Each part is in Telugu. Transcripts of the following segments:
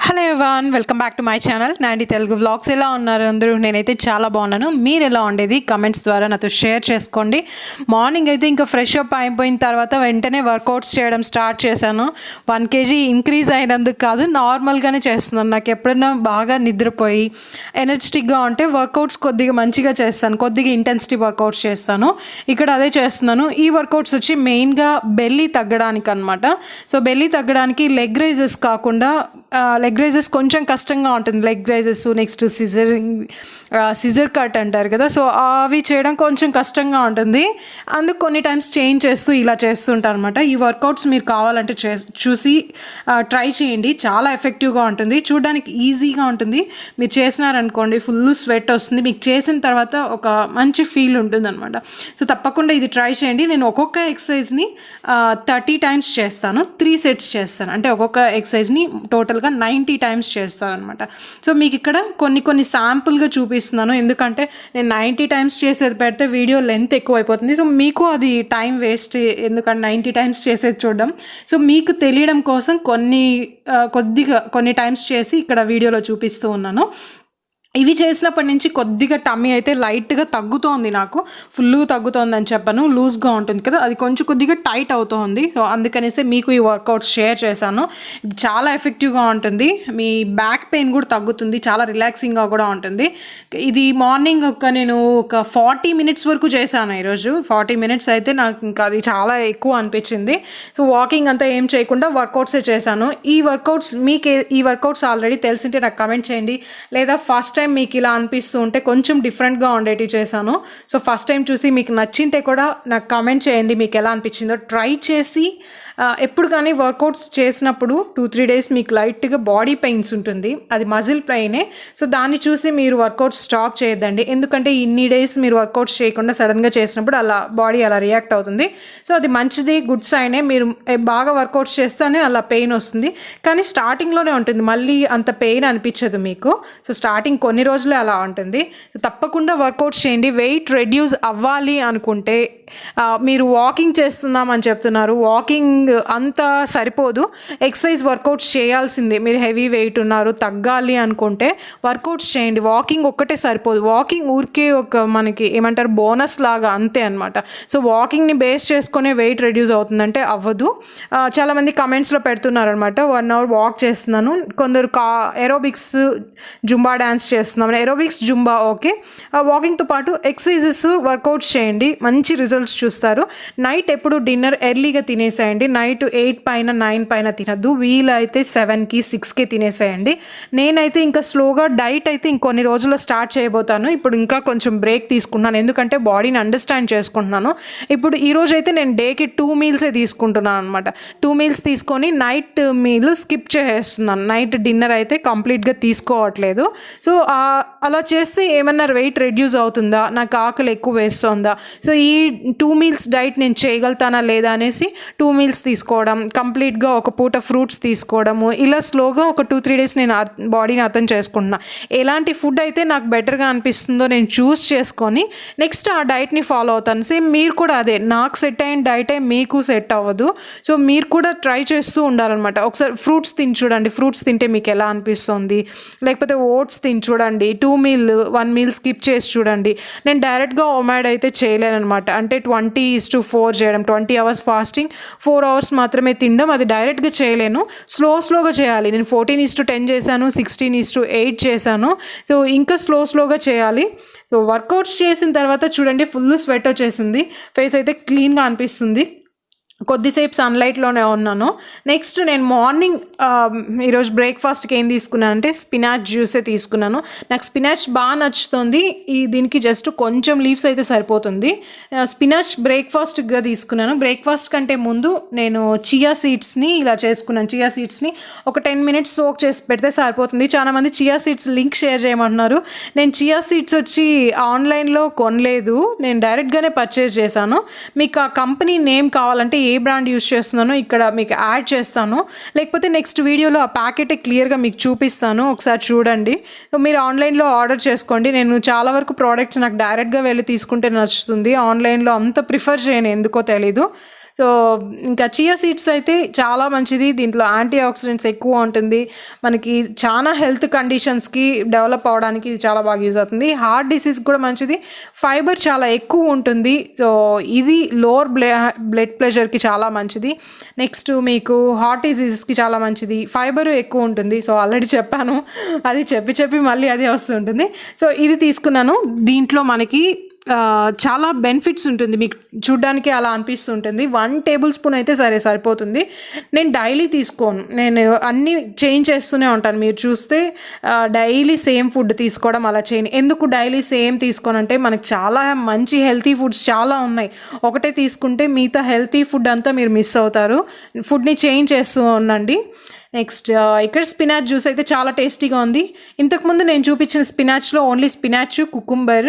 Hello everyone, welcome back to my channel Nandi Telugu vlogs. ఎలా ఉన్నారు అందరూ? నేనైతే చాలా బాగున్నాను. మీరు ఎలా ఉండేది కమెంట్స్ ద్వారా నాతో షేర్ చేసుకోండి. మార్నింగ్ అయితే ఇంకా ఫ్రెష్ అప్ అయిపోయిన తర్వాత వెంటనే వర్కౌట్స్ చేయడం స్టార్ట్ చేశాను. 1 kg ఇంక్రీజ్ అయినందుకు కాదు, నార్మల్గానే చేస్తున్నాను. నాకు ఎప్పుడైనా బాగా నిద్రపోయి ఎనర్జెటిక్గా ఉంటే వర్కౌట్స్ కొద్దిగా మంచిగా చేస్తాను, కొద్దిగా ఇంటెన్సిటీ వర్కౌట్స్ చేస్తాను. ఇక్కడ అదే చేస్తున్నాను. ఈ వర్కౌట్స్ వచ్చి మెయిన్గా బెల్లీ తగ్గడానికి అనమాట. సో బెల్లీ తగ్గడానికి లెగ్ రైజెస్ కాకుండా లెగ్ రైజెస్ కొంచెం కష్టంగా ఉంటుంది. Leg raises next scissor cut అంటారు కదా, సో అవి చేయడం కొంచెం కష్టంగా ఉంటుంది. అందుకు కొన్ని టైమ్స్ చేంజ్ చేస్తూ ఇలా చేస్తుంటారు అనమాట. ఈ వర్కౌట్స్ మీరు కావాలంటే చూసి ట్రై చేయండి. చాలా ఎఫెక్టివ్గా ఉంటుంది, చూడడానికి ఈజీగా ఉంటుంది. మీరు చేసినారనుకోండి ఫుల్ స్వెట్ వస్తుంది. మీకు చేసిన తర్వాత ఒక మంచి ఫీల్ ఉంటుంది అనమాట. సో తప్పకుండా ఇది ట్రై చేయండి. నేను ఒక్కొక్క ఎక్సర్సైజ్ని 30 times చేస్తాను. 3 sets చేస్తాను. అంటే ఒక్కొక్క ఎక్సర్సైజ్ని టోటల్గా 90 times చేస్తాను అనమాట. సో మీకు ఇక్కడ కొన్ని శాంపుల్గా చూపిస్తున్నాను, ఎందుకంటే నేను 90 times చేసేది పెడితే వీడియో లెంత్ ఎక్కువ అయిపోతుంది. సో మీకు అది టైం వేస్ట్, ఎందుకంటే 90 times చేసేది చూడడం. సో మీకు తెలియడం కోసం కొన్ని టైమ్స్ చేసి ఇక్కడ వీడియోలో చూపిస్తూ ఉన్నాను. ఇవి చేసినప్పటి నుంచి కొద్దిగా టమ్మీ అయితే లైట్గా తగ్గుతోంది. నాకు ఫుల్గా తగ్గుతోంది అని చెప్పను, లూజ్గా ఉంటుంది కదా, అది కొద్దిగా టైట్ అవుతోంది. సో అందుకనేసి మీకు ఈ వర్కౌట్ షేర్ చేశాను. ఇది చాలా ఎఫెక్టివ్గా ఉంటుంది. మీ బ్యాక్ పెయిన్ కూడా తగ్గుతుంది, చాలా రిలాక్సింగ్గా కూడా ఉంటుంది. ఇది మార్నింగ్ నేను ఒక 40 minutes వరకు చేశాను ఈరోజు. 40 minutes అయితే నాకు ఇంకా అది చాలా ఎక్కువ అనిపించింది. సో వాకింగ్ అంతా ఏం చేయకుండా వర్కౌట్సే చేశాను. ఈ వర్కౌట్స్ ఆల్రెడీ తెలిసింటే నాకు కమెంట్ చేయండి, లేదా ఫస్ట్ టైం మీకు ఇలా అనిపిస్తూ ఉంటే కొంచెం డిఫరెంట్గా ఉండేటివి చేశాను. సో ఫస్ట్ టైం చూసి మీకు నచ్చింటే కూడా నాకు కామెంట్ చేయండి మీకు ఎలా అనిపించిందో. ట్రై చేసి ఎప్పుడు కానీ వర్కౌట్స్ చేసినప్పుడు 2-3 days మీకు లైట్గా బాడీ పెయిన్స్ ఉంటుంది, అది మజిల్ పెయినే. సో దాన్ని చూసి మీరు వర్కౌట్స్ స్టాప్ చేయొద్దండి, ఎందుకంటే ఇన్ని డేస్ మీరు వర్కౌట్స్ చేయకుండా సడన్గా చేసినప్పుడు అలా బాడీ అలా రియాక్ట్ అవుతుంది. సో అది మంచిది, గుడ్ సైనే. మీరు బాగా వర్కౌట్స్ చేస్తేనే అలా పెయిన్ వస్తుంది, కానీ స్టార్టింగ్లోనే ఉంటుంది, మళ్ళీ అంత పెయిన్ అనిపించదు మీకు. సో స్టార్టింగ్ కొన్ని రోజులే అలా ఉంటుంది. తప్పకుండా వర్కౌట్స్ చేయండి. వెయిట్ రెడ్యూస్ అవ్వాలి అనుకుంటే మీరు వాకింగ్ చేస్తున్నామని చెప్తున్నారు, వాకింగ్ అంతా సరిపోదు, ఎక్సర్సైజ్ వర్కౌట్స్ చేయాల్సిందే. మీరు హెవీ వెయిట్ ఉన్నారు, తగ్గాలి అనుకుంటే వర్కౌట్స్ చేయండి. వాకింగ్ ఒక్కటే సరిపోదు. వాకింగ్ ఊరికే ఒక మనకి ఏమంటారు బోనస్ లాగా అంతే అనమాట. సో వాకింగ్ని బేస్ చేసుకునే వెయిట్ రెడ్యూస్ అవుతుందంటే అవ్వదు. చాలామంది కమెంట్స్లో పెడుతున్నారు అనమాట, 1 hour వాక్ చేస్తున్నాను, కొందరు ఏరోబిక్స్ జుంబా డ్యాన్స్ చేస్తున్నాం. ఏరోబిక్స్ జుంబా ఓకే, వాకింగ్తో పాటు ఎక్సర్సైజెస్ వర్కౌట్స్ చేయండి, మంచి రిజల్ట్స్ చూస్తారు. నైట్ ఎప్పుడు డిన్నర్ ఎర్లీగా తినేసేయండి. నైట్ 8 పైన 9 పైన తినద్దు, వీలైతే 7కి 6కి తినేసేయండి. నేనైతే ఇంకా స్లోగా డైట్ అయితే ఇంకొన్ని రోజుల్లో స్టార్ట్ చేయబోతాను. ఇప్పుడు ఇంకా కొంచెం బ్రేక్ తీసుకుంటున్నాను, ఎందుకంటే బాడీని అండర్స్టాండ్ చేసుకుంటున్నాను. ఇప్పుడు ఈరోజు అయితే నేను డేకి 2 meals తీసుకుంటున్నాను అనమాట. 2 meals తీసుకొని నైట్ మీల్ స్కిప్ చేసేస్తున్నాను. నైట్ డిన్నర్ అయితే కంప్లీట్గా తీసుకోవట్లేదు. సో అలా చేస్తే ఏమన్నా వెయిట్ రెడ్యూస్ అవుతుందా, నాకు ఆకలి ఎక్కువ వేస్తుందా, సో ఈ 2 meals డైట్ నేను చేయగలుగుతానా లేదా అనేసి 2 meals తీసుకోవడం, కంప్లీట్గా ఒక పూట ఫ్రూట్స్ తీసుకోవడము, ఇలా స్లోగా ఒక 2-3 days నేను బాడీని అర్థం చేసుకుంటున్నా. ఎలాంటి ఫుడ్ అయితే నాకు బెటర్గా అనిపిస్తుందో నేను చూస్ చేసుకొని నెక్స్ట్ ఆ డైట్ని ఫాలో అవుతాను. సేమ్ మీరు కూడా అదే, నాకు సెట్ అయిన డైటే మీకు సెట్ అవ్వదు. సో మీరు కూడా ట్రై చేస్తూ ఉండాలన్నమాట. ఒకసారి ఫ్రూట్స్ తిని చూడండి, ఫ్రూట్స్ తింటే మీకు ఎలా అనిపిస్తుంది, లేకపోతే ఓట్స్ తిని చూడండి, 1 meal స్కిప్ చేసి చూడండి. నేను డైరెక్ట్గా ఒమాడ్ అయితే చేయలేను అనమాట. అంటే 20:4 చేయడం, 20 hours ఫాస్టింగ్, 4 hours మాత్రమే తినడం, అది డైరెక్ట్గా చేయలేను, స్లోగా చేయాలి. నేను 14:10 చేశాను, 16:8 చేశాను. సో ఇంకా స్లోగా చేయాలి. సో వర్కౌట్స్ చేసిన తర్వాత చూడండి ఫుల్ స్వెట్ వచ్చేసింది, ఫేస్ అయితే క్లీన్గా అనిపిస్తుంది. కొద్దిసేపు సన్లైట్లోనే ఉన్నాను. నెక్స్ట్ నేను మార్నింగ్ ఈరోజు బ్రేక్ఫాస్ట్కి ఏం తీసుకున్నాను అంటే స్పినాచ్ జ్యూసే తీసుకున్నాను. నాకు స్పినాచ్ బాగా నచ్చుతుంది. దీనికి జస్ట్ కొంచెం లీవ్స్ అయితే సరిపోతుంది. స్పినాచ్ బ్రేక్ఫాస్ట్గా తీసుకున్నాను. బ్రేక్ఫాస్ట్ కంటే ముందు నేను చియా సీడ్స్ని ఇలా చేసుకున్నాను. చియా సీడ్స్ని ఒక 10 minutes సోక్ చేసి పెడితే సరిపోతుంది. చాలామంది చియా సీడ్స్ లింక్ షేర్ చేయమంటున్నారు. నేను చియా సీడ్స్ వచ్చి ఆన్లైన్లో కొనలేదు, నేను డైరెక్ట్గానే పర్చేస్ చేశాను. మీకు ఆ కంపెనీ నేమ్ కావాలంటే ఏ బ్రాండ్ యూస్ చేస్తున్నానో ఇక్కడ మీకు యాడ్ చేస్తాను, లేకపోతే నెక్స్ట్ వీడియోలో ఆ ప్యాకెట్ క్లియర్గా మీకు చూపిస్తాను, ఒకసారి చూడండి. సో మీరు ఆన్లైన్లో ఆర్డర్ చేసుకోండి. నేను చాలా వరకు ప్రోడక్ట్స్ నాకు డైరెక్ట్గా వెళ్ళి తీసుకుంటే నచ్చుతుంది, ఆన్లైన్లో అంత ప్రిఫర్ చేయను, ఎందుకో తెలీదు. సో ఇంకా చియా సీడ్స్ అయితే చాలా మంచిది, దీంట్లో యాంటీ ఆక్సిడెంట్స్ ఎక్కువ ఉంటుంది, మనకి చాలా హెల్త్ కండిషన్స్కి డెవలప్ అవడానికి ఇది చాలా బాగా యూజ్ అవుతుంది. హార్ట్ డిసీజ్ కూడా మంచిది, ఫైబర్ చాలా ఎక్కువ ఉంటుంది. సో ఇది లోవర్ బ్లడ్ ప్రెషర్కి చాలా మంచిది. నెక్స్ట్ మీకు హార్ట్ డిసీజెస్కి చాలా మంచిది, ఫైబర్ ఎక్కువ ఉంటుంది. సో ఆల్రెడీ చెప్పాను, అది చెప్పి మళ్ళీ అదే వస్తుంటుంది. సో ఇది తీసుకున్నాను. దీంట్లో మనకి చాలా బెనిఫిట్స్ ఉంటుంది, మీకు చూడ్డానికి అలా అనిపిస్తుంటుంది. 1 టేబుల్ స్పూన్ అయితే సరిపోతుంది. నేను డైలీ తీసుకోను, నేను అన్నీ చేంజ్ చేస్తూనే ఉంటాను. మీరు చూస్తే డైలీ సేమ్ ఫుడ్ తీసుకోవడం అలా చేయను. ఎందుకు డైలీ సేమ్ తీసుకోనంటే మనకు చాలా మంచి హెల్తీ ఫుడ్స్ చాలా ఉన్నాయి, ఒకటే తీసుకుంటే మిగతా హెల్తీ ఫుడ్ అంతా మీరు మిస్ అవుతారు. ఫుడ్ని చేంజ్ చేస్తూ ఉండండి. నెక్స్ట్ ఇక్కడ స్పినాచ్ జ్యూస్ అయితే చాలా టేస్టీగా ఉంది. ఇంతకుముందు నేను చూపించిన స్పినాచ్లో only spinach, cucumber,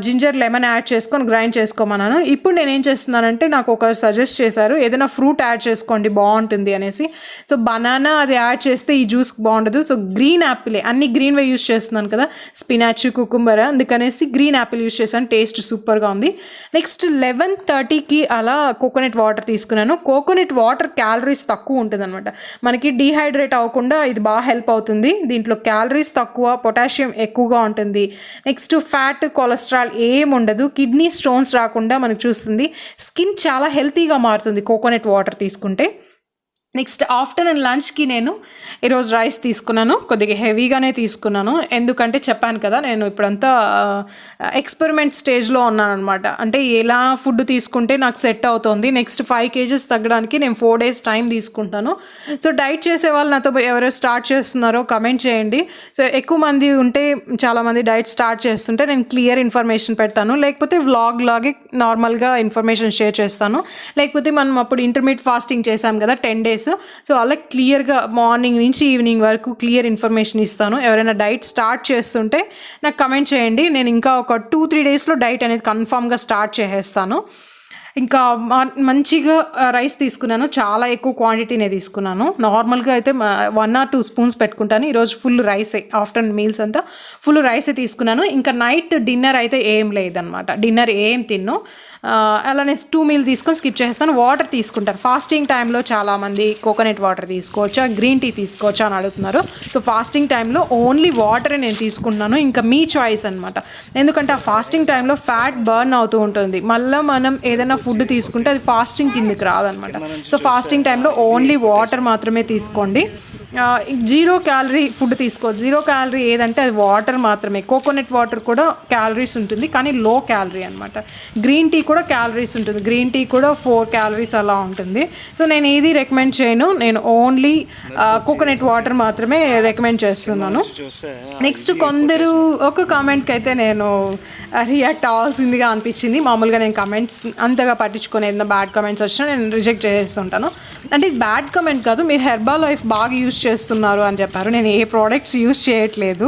ginger, lemon add చేసుకొని గ్రైండ్ చేసుకోమన్నాను. ఇప్పుడు నేను ఏం చేస్తున్నానంటే నాకు ఒకరు సజెస్ట్ చేశారు ఏదైనా ఫ్రూట్ యాడ్ చేసుకోండి బాగుంటుంది అనేసి. సో బనానా అది యాడ్ చేస్తే ఈ జ్యూస్ బాగుండదు. సో గ్రీన్ యాపిలే, అన్ని గ్రీన్వే యూస్ చేస్తున్నాను కదా, స్పినాచ్, కుకుంబర్, అందుకనేసి గ్రీన్ యాపిల్ యూస్ చేశాను. టేస్ట్ సూపర్గా ఉంది. నెక్స్ట్ 11:30కి అలా కోకోనట్ వాటర్ తీసుకున్నాను. కోకోనట్ వాటర్ క్యాలరీస్ తక్కువ ఉంటుంది అనమాట, మనకి డీహైడ్రేట్ అవ్వకుండా ఇది బాగా హెల్ప్ అవుతుంది. దీంట్లో క్యాలరీస్ తక్కువ, పొటాషియం ఎక్కువగా ఉంటుంది. నెక్స్ట్ ఫ్యాట్, కొలెస్ట్రాల్ ఏం ఉండదు, కిడ్నీ స్టోన్స్ రాకుండా మనకు చూస్తుంది. స్కిన్ చాలా హెల్తీగా మారుతుంది కోకోనట్ వాటర్ తీసుకుంటే. నెక్స్ట్ ఆఫ్టర్నూన్ లంచ్కి నేను ఈరోజు రైస్ తీసుకున్నాను, కొద్దిగా హెవీగానే తీసుకున్నాను. ఎందుకంటే చెప్పాను కదా నేను ఇప్పుడంతా ఎక్స్పెరిమెంట్ స్టేజ్లో ఉన్నాను అనమాట. అంటే ఎలా ఫుడ్ తీసుకుంటే నాకు సెట్ అవుతుంది. నెక్స్ట్ 5 kgs తగ్గడానికి నేను 4 days టైం తీసుకుంటాను. సో డైట్ చేసే వాళ్ళు నాతో ఎవరైనా స్టార్ట్ చేస్తున్నారో కమెంట్ చేయండి. సో ఎక్కువ మంది ఉంటే, చాలామంది డైట్ స్టార్ట్ చేస్తుంటే నేను క్లియర్ ఇన్ఫర్మేషన్ పెడతాను, లేకపోతే వ్లాగ్ లాగే నార్మల్గా ఇన్ఫర్మేషన్ షేర్ చేస్తాను. లేకపోతే మనం అప్పుడు ఇంటర్మీడియట్ ఫాస్టింగ్ చేసాం కదా 10 days, సో అలా క్లియర్గా మార్నింగ్ నుంచి ఈవినింగ్ వరకు క్లియర్ ఇన్ఫర్మేషన్ ఇస్తాను. ఎవరైనా డైట్ స్టార్ట్ చేస్తుంటే నాకు కమెంట్ చేయండి, నేను ఇంకా ఒక 2-3 daysలో డైట్ అనేది కన్ఫామ్గా స్టార్ట్ చేసేస్తాను. ఇంకా మంచిగా రైస్ తీసుకున్నాను, చాలా ఎక్కువ క్వాంటిటీనే తీసుకున్నాను. నార్మల్గా అయితే 1 or 2 spoons పెట్టుకుంటాను. ఈరోజు ఫుల్ రైసే, ఆఫ్టర్నూన్ మీల్స్ అంతా ఫుల్ రైసే తీసుకున్నాను. ఇంకా నైట్ డిన్నర్ అయితే ఏం లేదనమాట, డిన్నర్ ఏం తిన్ను, అలానే 2 meal తీసుకొని స్కిప్ చేస్తాను. వాటర్ తీసుకుంటారు ఫాస్టింగ్ టైంలో, చాలామంది కోకోనట్ వాటర్ తీసుకోవచ్చా, గ్రీన్ టీ తీసుకోవచ్చా అని అడుగుతున్నారు. సో ఫాస్టింగ్ టైంలో ఓన్లీ వాటరే నేను తీసుకుంటున్నాను, ఇంకా మీ చాయిస్ అనమాట. ఎందుకంటే ఆ ఫాస్టింగ్ టైంలో ఫ్యాట్ బర్న్ అవుతూ ఉంటుంది, మళ్ళీ మనం ఏదైనా ఫుడ్ తీసుకుంటే అది ఫాస్టింగ్ కిందకి రాదనమాట. సో ఫాస్టింగ్ టైంలో ఓన్లీ వాటర్ మాత్రమే తీసుకోండి. 0 calorie ఫుడ్ తీసుకోవచ్చు. 0 calorie ఏదంటే అది వాటర్ మాత్రమే. కోకోనట్ వాటర్ కూడా క్యాలరీస్ ఉంటుంది కానీ లో క్యాలరీ అనమాట. గ్రీన్ టీ కూడా క్యాలరీస్ ఉంటుంది, గ్రీన్ టీ కూడా 4 calories అలా ఉంటుంది. సో నేను ఏది రికమెండ్ చేయను, నేను ఓన్లీ కోకోనట్ వాటర్ మాత్రమే రికమెండ్ చేస్తున్నాను. నెక్స్ట్ కొందరు ఒక కామెంట్కి అయితే నేను రియాక్ట్ అవ్వాల్సిందిగా అనిపించింది. మామూలుగా నేను కమెంట్స్ అంతగా పట్టించుకొని ఏదైనా బ్యాడ్ కమెంట్స్ వచ్చినా నేను రిజెక్ట్ చేస్తుంటాను. అంటే ఇది బ్యాడ్ కమెంట్ కాదు, మీరు హెర్బల్ లైఫ్ బాగా యూజ్ చేస్తున్నారు అని చెప్పారు. నేను ఏ ప్రోడక్ట్స్ యూజ్ చేయట్లేదు.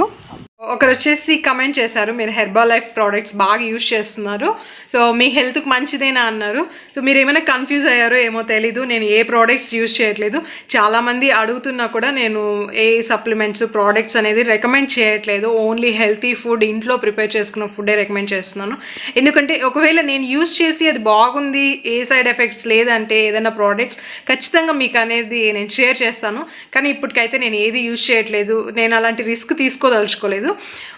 ఒకరు వచ్చేసి కమెంట్ చేశారు, మీరు హెర్బల్ లైఫ్ ప్రోడక్ట్స్ బాగా యూజ్ చేస్తున్నారు, సో మీ హెల్త్కి మంచిదేనా అన్నారు. సో మీరు ఏమైనా కన్ఫ్యూజ్ అయ్యారో ఏమో తెలీదు, నేను ఏ ప్రోడక్ట్స్ యూజ్ చేయట్లేదు. చాలామంది అడుగుతున్నా కూడా నేను ఏ సప్లిమెంట్స్, ప్రోడక్ట్స్ అనేది రికమెండ్ చేయట్లేదు. ఓన్లీ హెల్తీ ఫుడ్, ఇంట్లో ప్రిపేర్ చేసుకున్న ఫుడ్డే రికమెండ్ చేస్తున్నాను. ఎందుకంటే ఒకవేళ నేను యూజ్ చేసి అది బాగుంది, ఏ సైడ్ ఎఫెక్ట్స్ లేదంటే ఏదైనా ప్రోడక్ట్స్ ఖచ్చితంగా మీకు అనేది నేను షేర్ చేస్తాను. కానీ ఇప్పటికైతే నేను ఏది యూజ్ చేయట్లేదు, నేను అలాంటి రిస్క్ తీసుకోదలుచుకోలేదు.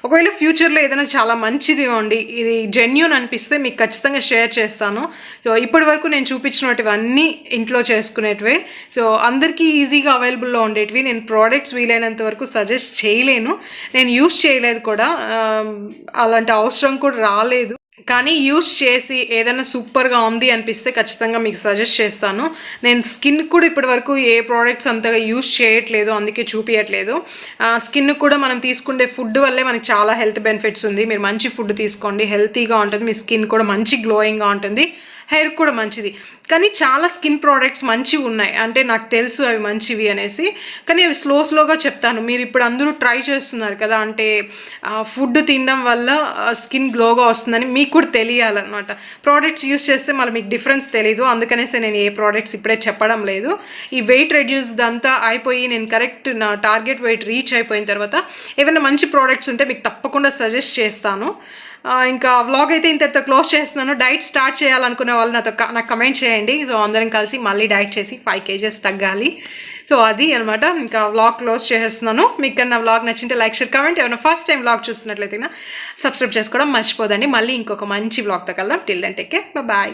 ఒకవేళ ఫ్యూచర్లో ఏదైనా చాలా మంచిది ఉండి ఇది జెన్యూన్ అనిపిస్తే మీకు ఖచ్చితంగా షేర్ చేస్తాను. సో ఇప్పటి వరకు నేను చూపించినటువన్నీ ఇంట్లో చేసుకునేటివే, సో అందరికీ ఈజీగా అవైలబుల్లో ఉండేటివి. నేను ప్రోడక్ట్స్ వీలైనంత వరకు సజెస్ట్ చేయలేను, నేను యూస్ చేయలేదు కూడా, అలాంటి అవసరం కూడా రాలేదు. కానీ యూస్ చేసి ఏదైనా సూపర్గా ఉంది అనిపిస్తే ఖచ్చితంగా మీకు సజెస్ట్ చేస్తాను. నేను స్కిన్ కూడా ఇప్పటి వరకు ఏ ప్రోడక్ట్స్ అంతగా యూస్ చేయట్లేదు, అందుకే చూపించట్లేదు. స్కిన్ కూడా మనం తీసుకునే ఫుడ్ వల్లే మనకి చాలా హెల్త్ బెనిఫిట్స్ ఉంది. మీరు మంచి ఫుడ్ తీసుకోండి, హెల్తీగా ఉంటుంది, మీ స్కిన్ కూడా మంచి గ్లోయింగ్గా ఉంటుంది, హెయిర్ కూడా మంచిది. కానీ చాలా స్కిన్ ప్రోడక్ట్స్ మంచివి ఉన్నాయి, అంటే నాకు తెలుసు అవి మంచివి అనేసి, కానీ అవి స్లోగా చెప్తాను. మీరు ఇప్పుడు అందరూ ట్రై చేస్తున్నారు కదా, అంటే ఫుడ్ తినడం వల్ల స్కిన్ గ్లోగా వస్తుందని మీకు కూడా తెలియాలన్నమాట. ప్రోడక్ట్స్ యూస్ చేస్తే మళ్ళీ మీకు డిఫరెన్స్ తెలీదు, అందుకనేసి నేను ఏ ప్రోడక్ట్స్ ఇప్పుడే చెప్పడం లేదు. ఈ వెయిట్ రెడ్యూస్ అంతా అయిపోయి నేను కరెక్ట్ నా టార్గెట్ వెయిట్ రీచ్ అయిపోయిన తర్వాత ఏమైనా మంచి ప్రోడక్ట్స్ ఉంటే మీకు తప్పకుండా సజెస్ట్ చేస్తాను. ఇంకా వ్లాగ్ అయితే ఇంతటితో క్లోజ్ చేస్తున్నాను. డైట్ స్టార్ట్ చేయాలనుకునే వాళ్ళు నాకు కమెంట్ చేయండి. సో అందరం కలిసి మళ్ళీ డైట్ చేసి 5 kgs తగ్గాలి. సో అది అనమాట. ఇంకా వ్లాగ్ క్లోజ్ చేసేస్తున్నాను. మీకు నా వ్లాగ్ నచ్చింటే లైక్, షేర్, కమెంట్. ఎవరైనా ఫస్ట్ టైం వ్లాగ్ చూస్తున్నట్లయితే సబ్స్క్రైబ్ చేసుకోవడం మర్చిపోదండి. మళ్ళీ ఇంకొక మంచి వ్లాగ్తో కలుద్దాం. Till then take care, bye.